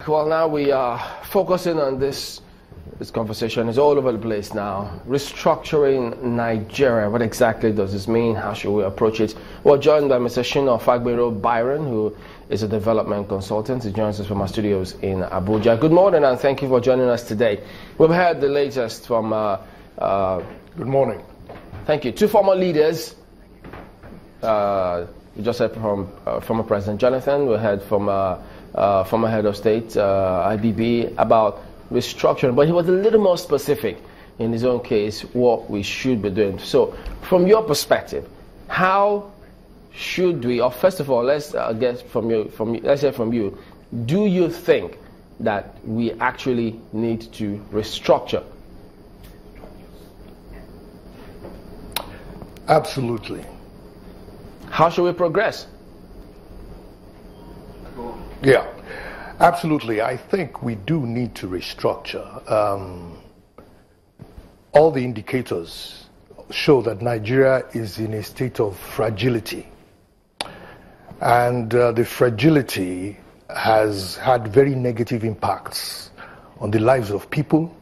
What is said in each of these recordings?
Well, now we are focusing on this conversation is all over the place now. Restructuring Nigeria. What exactly does this mean? How should we approach it? We're joined by Mr. Sina of Fagbenro-Byron, who is a development consultant. He joins us from our studios in Abuja. Good morning, and thank you for joining us today. We've heard the latest from... Good morning. Thank you. Two former leaders. We just heard from former President Jonathan. We heard from former head of state, IBB, about restructuring. But he was a little more specific in his own case what we should be doing. So from your perspective, how should we, or first of all, let's get let's hear from you. Do you think that we actually need to restructure? Absolutely. How should we progress? Yeah, absolutely. I think we do need to restructure. All the indicators show that Nigeria is in a state of fragility. And the fragility has had very negative impacts on the lives of people,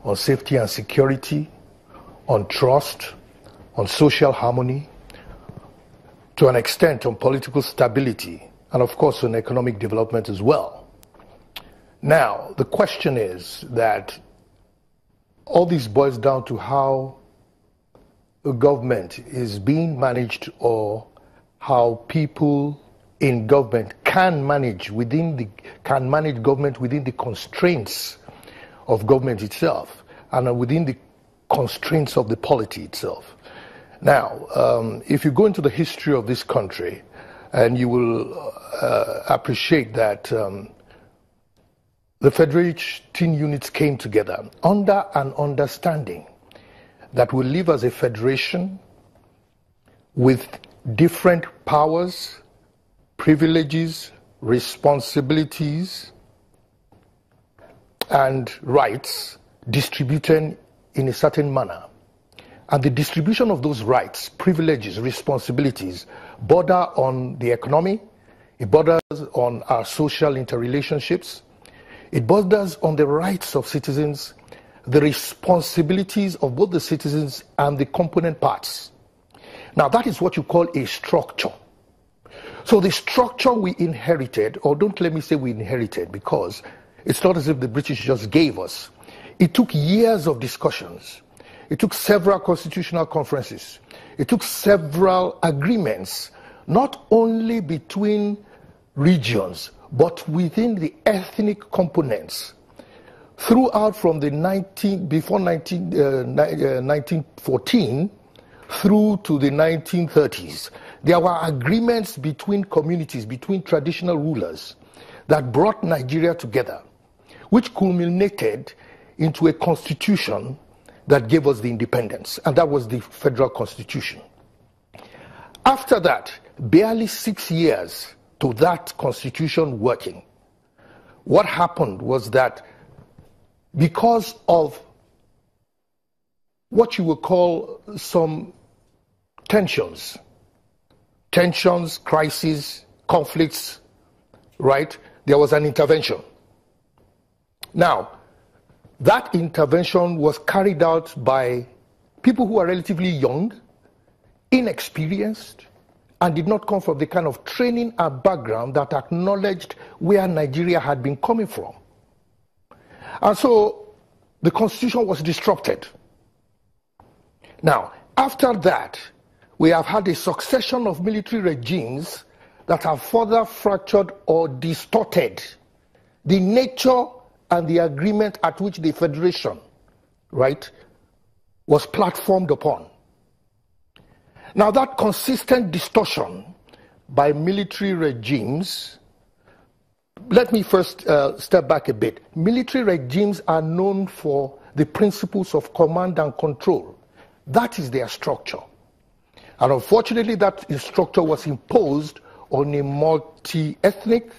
on safety and security, on trust, on social harmony, to an extent on political stability, and of course on economic development as well. Now, the question is that all this boils down to how a government is being managed, or how people in government can manage government within the constraints of government itself and within the constraints of the polity itself. Now, if you go into the history of this country, and you will appreciate that the federating units came together under an understanding that we live as a federation with different powers, privileges, responsibilities, and rights distributed in a certain manner. And the distribution of those rights, privileges, responsibilities border on the economy, it borders on our social interrelationships, it borders on the rights of citizens, the responsibilities of both the citizens and the component parts. Now that is what you call a structure. So the structure we inherited, or don't let me say we inherited, because it's not as if the British just gave us. It took years of discussions. It took several constitutional conferences. It took several agreements, not only between regions, but within the ethnic components. Throughout from the 1914 through to the 1930s, there were agreements between communities, between traditional rulers, that brought Nigeria together, which culminated into a constitution that gave us the independence, and that was the Federal Constitution. After that, barely 6 years to that constitution working, what happened was that because of what you would call some tensions, crises, conflicts, right, there was an intervention. Now, that intervention was carried out by people who are relatively young, inexperienced, and did not come from the kind of training and background that acknowledged where Nigeria had been coming from. And so the constitution was disrupted. Now, after that, we have had a succession of military regimes that have further fractured or distorted the nature and the agreement at which the federation, right, was platformed upon. Now that consistent distortion by military regimes, let me first step back a bit. Military regimes are known for the principles of command and control. That is their structure. And unfortunately, that structure was imposed on a multi-ethnic,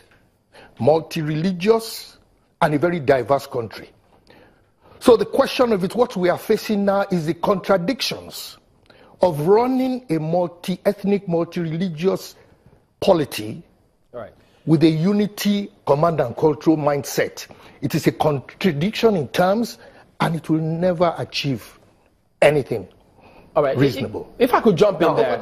multi-religious, and a very diverse country. So the question of it, what we are facing now, is the contradictions of running a multi-ethnic, multi-religious polity with a unity, command and control mindset. It is a contradiction in terms, and it will never achieve anything reasonable. If I could jump in there.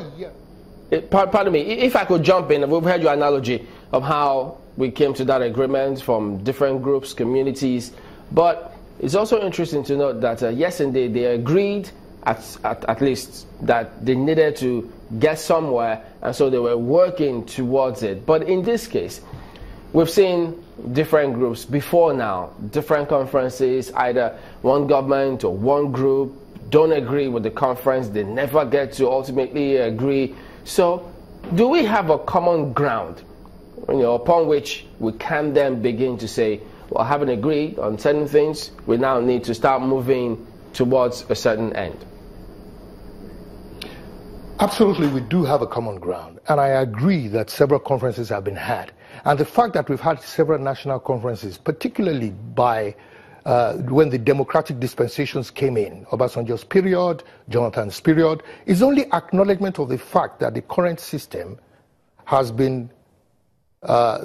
Pardon me, if I could jump in, we've heard your analogy of how we came to that agreement from different groups, communities, but it's also interesting to note that yes, indeed, they agreed at least that they needed to get somewhere, and so they were working towards it. But in this case, we've seen different groups before now, different conferences, either one government or one group don't agree with the conference, they never get to ultimately agree. So do we have a common ground, upon which we can then begin to say, well, having agreed on certain things, we now need to start moving towards a certain end? Absolutely, we do have a common ground, and I agree that several conferences have been had. And the fact that we've had several national conferences, particularly by when the democratic dispensations came in, Obasanjo's period, Jonathan's period, is only acknowledgement of the fact that the current system has been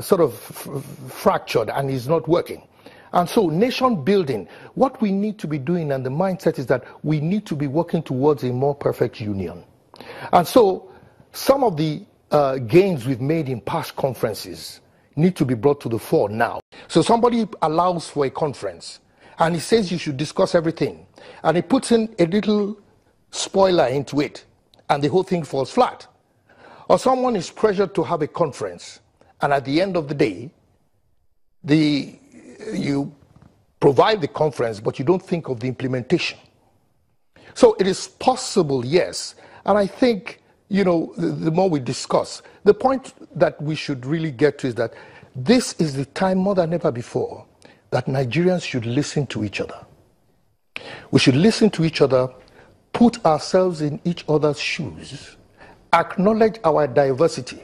sort of fractured and is not working. And so nation building, what we need to be doing, and the mindset is that we need to be working towards a more perfect union. And so some of the gains we've made in past conferences need to be brought to the fore now. So somebody allows for a conference and he says you should discuss everything, and he puts in a little spoiler into it and the whole thing falls flat. Or someone is pressured to have a conference, and at the end of the day, you provide the conference, but you don't think of the implementation. So it is possible, yes. And I think, the more we discuss, the point that we should really get to is that this is the time more than ever before that Nigerians should listen to each other. We should listen to each other, put ourselves in each other's shoes, acknowledge our diversity.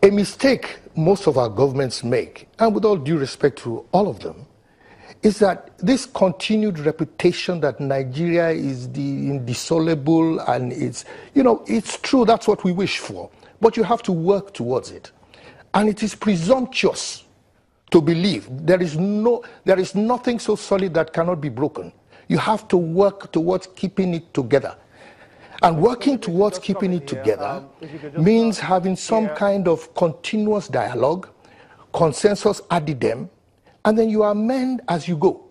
A mistake most of our governments make, and with all due respect to all of them, is that this continued reputation that Nigeria is indissoluble, and it's true, that's what we wish for, but you have to work towards it. And it is presumptuous to believe there is nothing so solid that cannot be broken. You have to work towards keeping it together. And working towards keeping it together means having some kind of continuous dialogue, consensus addendum, and then you amend as you go.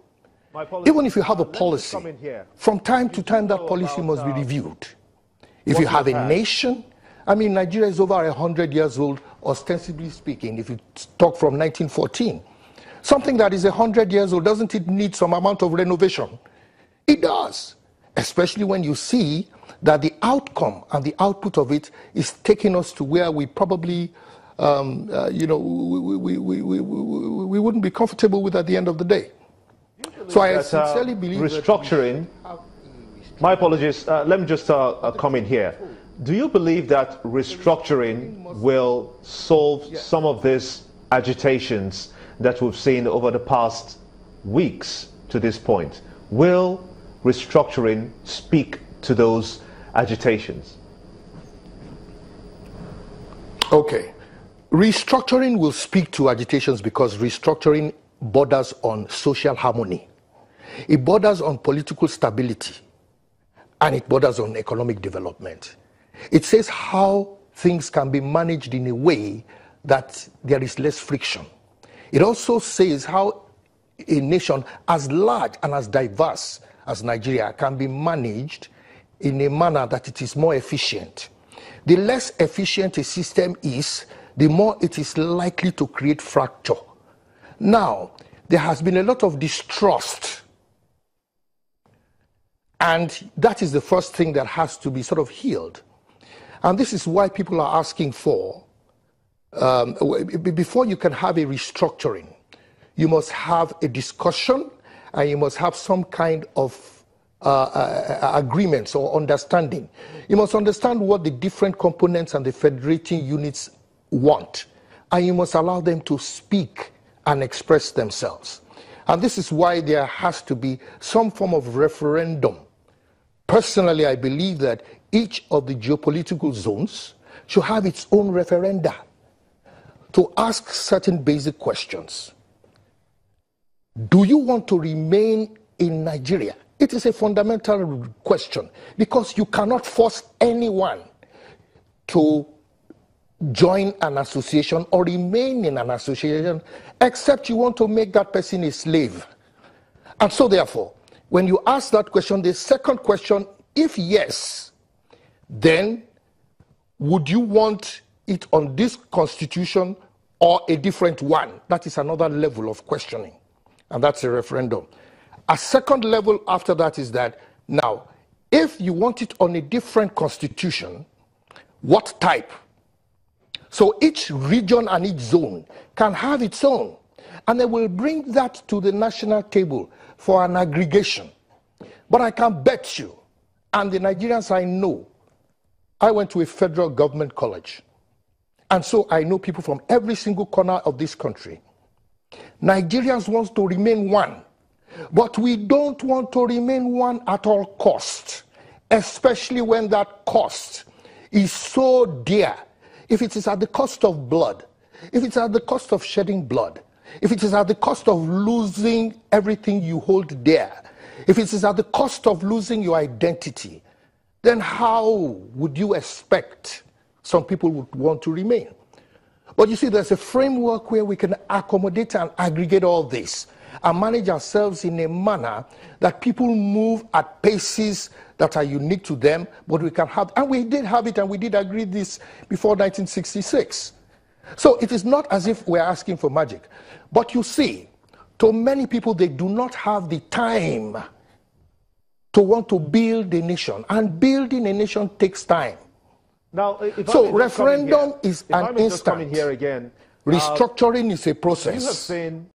Even if you have a policy, from time to time that policy must be reviewed. If you have a nation, Nigeria is over 100 years old, ostensibly speaking, if you talk from 1914. Something that is 100 years old, doesn't it need some amount of renovation? It does, especially when you see that the outcome and the output of it is taking us to where we probably, we wouldn't be comfortable with at the end of the day. So I sincerely believe restructuring. My apologies. Let me just come in here. Do you believe that restructuring will solve some of these agitations that we've seen over the past weeks to this point? Will restructuring speak to those agitations? Okay. Restructuring will speak to agitations because restructuring borders on social harmony. It borders on political stability, and it borders on economic development. It says how things can be managed in a way that there is less friction. It also says how a nation as large and as diverse as Nigeria can be managed in a manner that it is more efficient. The less efficient a system is, the more it is likely to create fracture. Now, there has been a lot of distrust, and that is the first thing that has to be sort of healed. And this is why people are asking for, before you can have a restructuring, you must have a discussion, and you must have some kind of agreements or understanding. You must understand what the different components and the federating units want, and you must allow them to speak and express themselves. And this is why there has to be some form of referendum. Personally, I believe that each of the geopolitical zones should have its own referenda. to ask certain basic questions. Do you want to remain in Nigeria? It is a fundamental question because you cannot force anyone to join an association or remain in an association except you want to make that person a slave. And so therefore, when you ask that question, the second question, if yes, then would you want it on this constitution or a different one? That is another level of questioning, and that's a referendum. A second level after that is that, now, if you want it on a different constitution, what type? So each region and each zone can have its own, and they will bring that to the national table for an aggregation. But I can bet you, and the Nigerians I know, I went to a federal government college, and so I know people from every single corner of this country. Nigerians want to remain one, but we don't want to remain one at all costs, especially when that cost is so dear. If it is at the cost of blood, if it's at the cost of shedding blood, if it is at the cost of losing everything you hold dear, if it is at the cost of losing your identity, then how would you expect some people would want to remain? But you see, there's a framework where we can accommodate and aggregate all this and manage ourselves in a manner that people move at paces that are unique to them, but we can have, and we did have it, and we did agree this before 1966. So it is not as if we're asking for magic. But you see, to many people, they do not have the time to want to build a nation, and building a nation takes time. Now, so referendum is an instant. Here again, restructuring is a process. You have seen